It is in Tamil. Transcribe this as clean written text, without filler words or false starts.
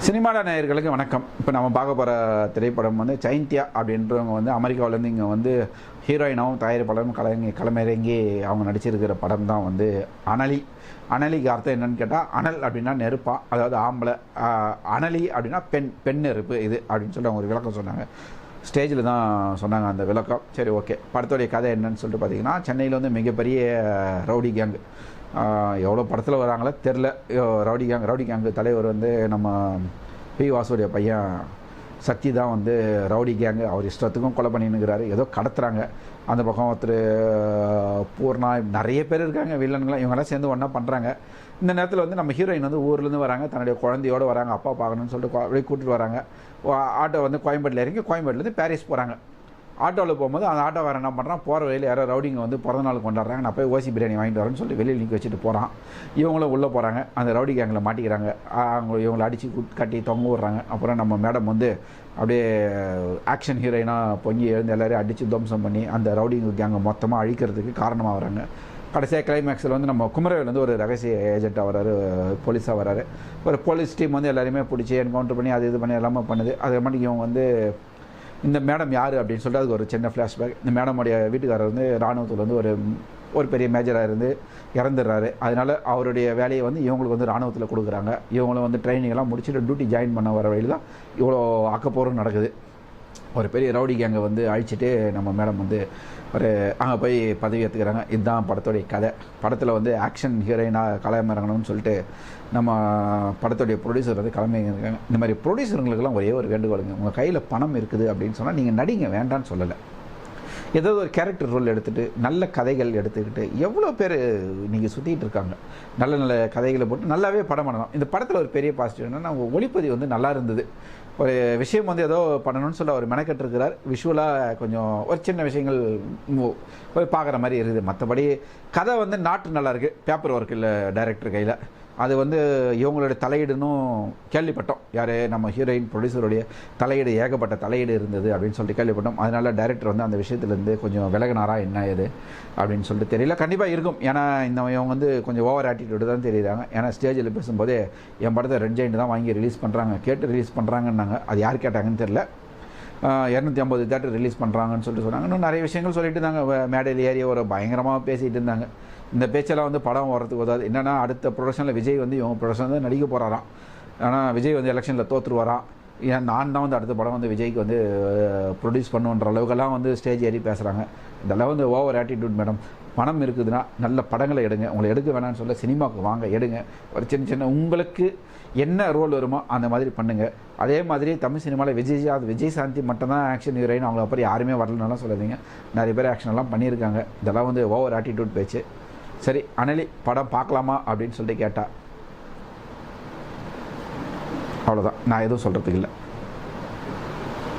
சினிமாட நேயர்களுக்கு வணக்கம். இப்போ நம்ம பார்க்க போகிற திரைப்படம் வந்து சைந்தியா அப்படின்றவங்க வந்து அமெரிக்காவிலேருந்து இங்கே வந்து ஹீரோயினாகவும் தயாரிப்பாளரும் களமிறங்கி அவங்க நடிச்சிருக்கிற படம் தான் வந்து அனலி. அனலிக்கு அர்த்தம் என்னன்னு கேட்டால், அனல் அப்படின்னா நெருப்பா, அதாவது ஆம்பளை, அனலி அப்படின்னா பெண் நெருப்பு இது அப்படின்னு சொல்லி அவங்க ஒரு விளக்கம் சொன்னாங்க. ஸ்டேஜில் தான் சொன்னாங்க அந்த விளக்கம். சரி, ஓகே. படத்துடைய கதை என்னன்னு சொல்லிட்டு பார்த்தீங்கன்னா, சென்னையில் வந்து மிகப்பெரிய ரவுடி கேங், எவ்வளோ படத்தில் வராங்களோ தெரில, ரவுடி கேங்கு தலைவர் வந்து நம்ம பி வாசுடைய பையன் சக்தி தான் வந்து ரவுடி கேங்கு. அவர் இஷ்டத்துக்கும் கொலை பண்ணின்னுக்கிறாரு, ஏதோ கடத்துறாங்க. அந்த பக்கம் ஒருத்தர் பூர்ணா, நிறைய பேர் இருக்காங்க வில்லன்களாம், இவங்கெல்லாம் சேர்ந்து ஒன்றா பண்ணுறாங்க. இந்த நேரத்தில் வந்து நம்ம ஹீரோயின் வந்து ஊர்லேருந்து வராங்க, தன்னுடைய குழந்தையோடு வராங்க, அப்பா பார்க்கணும்னு சொல்லிட்டு அப்படியே கூட்டிகிட்டு வராங்க. ஆட்டோ வந்து கோயம்பேட்டில் இறங்கி கோயம்பேட்டிலேருந்து பாரிஸ் போகிறாங்க. ஆட்டோவில் போகும்போது அந்த ஆட்டோக்காரன் என்ன பண்ணுறான், போகிற வழியில் யாரோ ரவுடிங்க வந்து பிறந்த நாள் கொண்டாடுறாங்க, நான் போய் ஓசி பிரியாணி வாங்கிட்டு வரேன்னு சொல்லிட்டு வெளியில் நிற்க வச்சுட்டு போகிறான். இவங்களும் உள்ளே போகிறாங்க, அந்த ரவுடி கேங்கில் மாட்டிக்கிறாங்க. அவங்க இவங்களை அடித்து கட்டி தொங்க விட்றாங்க. அப்புறம் நம்ம மேடம் வந்து அப்படியே ஆக்ஷன் ஹீரோயினாக பொங்கி எழுந்து எல்லோரையும் அடித்து துவம்சம் பண்ணி அந்த ரவுடிங்க கேங்கை மொத்தமாக அழிக்கிறதுக்கு காரணமாக வராங்க. கடைசியாக கிளைமேக்ஸில் வந்து நம்ம குமரவேல் வந்து ஒரு ரகசிய ஏஜென்ட்டாக வராரு, போலீஸாக வராரு. ஒரு போலீஸ் டீம் வந்து எல்லாருமே பிடிச்சி என்கவுண்டர் பண்ணி அது இது பண்ணி எல்லாமே பண்ணுது. அது மாதிரி இவங்க வந்து இந்த மேடம் யார் அப்படின்னு சொல்லிட்டு அதுக்கு ஒரு சின்ன ஃப்ளாஷ்பேக். இந்த மேடமுடைய வீட்டுக்காரர் வந்து இராணுவத்தில் வந்து ஒரு பெரிய மேஜராக இருந்து இறந்துடுறாரு. அதனால் அவருடைய வேலையை வந்து இவங்களுக்கு வந்து இராணுவத்தில் கொடுக்குறாங்க. இவங்களும் வந்து ட்ரைனிங்கெல்லாம் முடிச்சுட்டு டியூட்டி ஜாயின் பண்ண வர வழியில் தான் இவ்வளோ ஆக்கப்போரும் நடக்குது. ஒரு பெரிய ரவுடி கேங்கை வந்து அழிச்சிட்டு நம்ம மேடம் வந்து அங்கே போய் பதவி ஏற்றுக்கிறாங்க. இதுதான் படத்துடைய கதை. படத்தில் வந்து ஆக்ஷன் ஹீரோயினாக களமிறங்கணும்னு சொல்லிட்டு நம்ம படத்துடைய ப்ரொடியூசர் வந்து களமிறங்கிருக்காங்க. இந்த மாதிரி ப்ரொடியூசருங்களுக்கெல்லாம் ஒரே ஒரு வேண்டுகோளுங்க, உங்கள் கையில் பணம் இருக்குது அப்படின்னு சொன்னால் நீங்கள் நடிங்க, வேண்டான்னு சொல்லலை. ஏதோ ஒரு கேரக்டர் ரோல் எடுத்துகிட்டு நல்ல கதைகள் எடுத்துக்கிட்டு எவ்வளோ பேர் நீங்கள் சுற்றிட்டு இருக்காங்க. நல்ல நல்ல கதைகளை போட்டு நல்லாவே படம் பண்ணலாம். இந்த படத்தில் ஒரு பெரிய பாசிட்டிவ் என்னென்னா, ஒளிப்பதிவு வந்து நல்லா இருந்தது. ஒரு விஷயம் வந்து ஏதோ பண்ணணும்னு சொல்லி அவர் மெனக்கெட்டுருக்கிறார். விஷுவலாக கொஞ்சம் ஒரு சின்ன விஷயங்கள் போய் பார்க்குற மாதிரி இருக்குது. மற்றபடி கதை வந்து நாட்டு நல்லா இருக்குது. பேப்பர் ஒர்க் இல்லை டைரக்டர் கையில். அது வந்து இவங்களுடைய தலையீடுன்னும் கேள்விப்பட்டோம். யார் நம்ம ஹீரோயின் ப்ரொடியூசருடைய தலையீடு, ஏகப்பட்ட தலையீடு இருந்தது அப்படின்னு சொல்லிட்டு கேள்விப்பட்டோம். அதனால் டைரக்டர் வந்து அந்த விஷயத்துலேருந்து கொஞ்சம் விலகினாரா என்ன ஏது அப்படின்னு சொல்லிட்டு தெரியல. கண்டிப்பாக இருக்கும். ஏன்னா இவங்க வந்து கொஞ்சம் ஓவர் ஆட்டிடியூடு தான் தெரியுறாங்க. ஏன்னா ஸ்டேஜில் பேசும்போதே என் படத்தை ரெட் ஜெயிண்ட் தான் வாங்கி ரிலீஸ் பண்ணுறாங்க, கேட்டு ரிலீஸ் பண்ணுறாங்கன்னாங்க. அது யார் கேட்டாங்கன்னு தெரில. 250 தேட்டர் ரிலீஸ் பண்ணுறாங்கன்னு சொல்லிட்டு சொன்னாங்க. இன்னும் நிறைய விஷயங்கள் சொல்லிட்டு இருந்தாங்க. மேடையில் ஏறி ஒரு பயங்கரமாக பேசிகிட்டு இருந்தாங்க. இந்த பேச்செல்லாம் வந்து படம் வர்றதுக்கு உதாது. என்னென்னா, அடுத்த ப்ரொடக்ஷனில் விஜய் வந்து இவங்க ப்ரொடக்ஷன் வந்து நடிக்க போகிறாராம். ஆனால் விஜய் வந்து எலெக்ஷனில் தோற்றுருவாராம். ஏன் நான் தான் வந்து அடுத்த படம் வந்து விஜய்க்கு வந்து ப்ரொடியூஸ் பண்ணுன்ற அளவுக்கெல்லாம் வந்து ஸ்டேஜ் ஏறி பேசுகிறாங்க. இதெல்லாம் வந்து ஓவர் ஆட்டிடியூட் மேடம். பணம் இருக்குதுன்னா நல்ல படங்களை எடுங்க. உங்களை எடுக்க வேணாம்னு சொல்ல, சினிமாவுக்கு வாங்க, எடுங்க. ஒரு சின்ன உங்களுக்கு என்ன ரோல் வருமோ அந்த மாதிரி பண்ணுங்கள். அதே மாதிரி தமிழ் சினிமாவில் விஜய் சாந்தி மட்டும்தான் ஆக்ஷன் ஹீரோயின், அவங்க அப்புறம் யாருமே வரலனாலாம் சொல்லாதீங்க. நிறைய பேர் ஆக்ஷன்லாம் பண்ணியிருக்காங்க. இதெல்லாம் வந்து ஓவர் ஆட்டிடியூட் பேச்சு. சரி, அனலி படம் பார்க்கலாமா அப்படின்னு சொல்லிட்டு கேட்டால் அவ்வளோதான். நான் எதுவும் சொல்கிறதுக்கு இல்லை.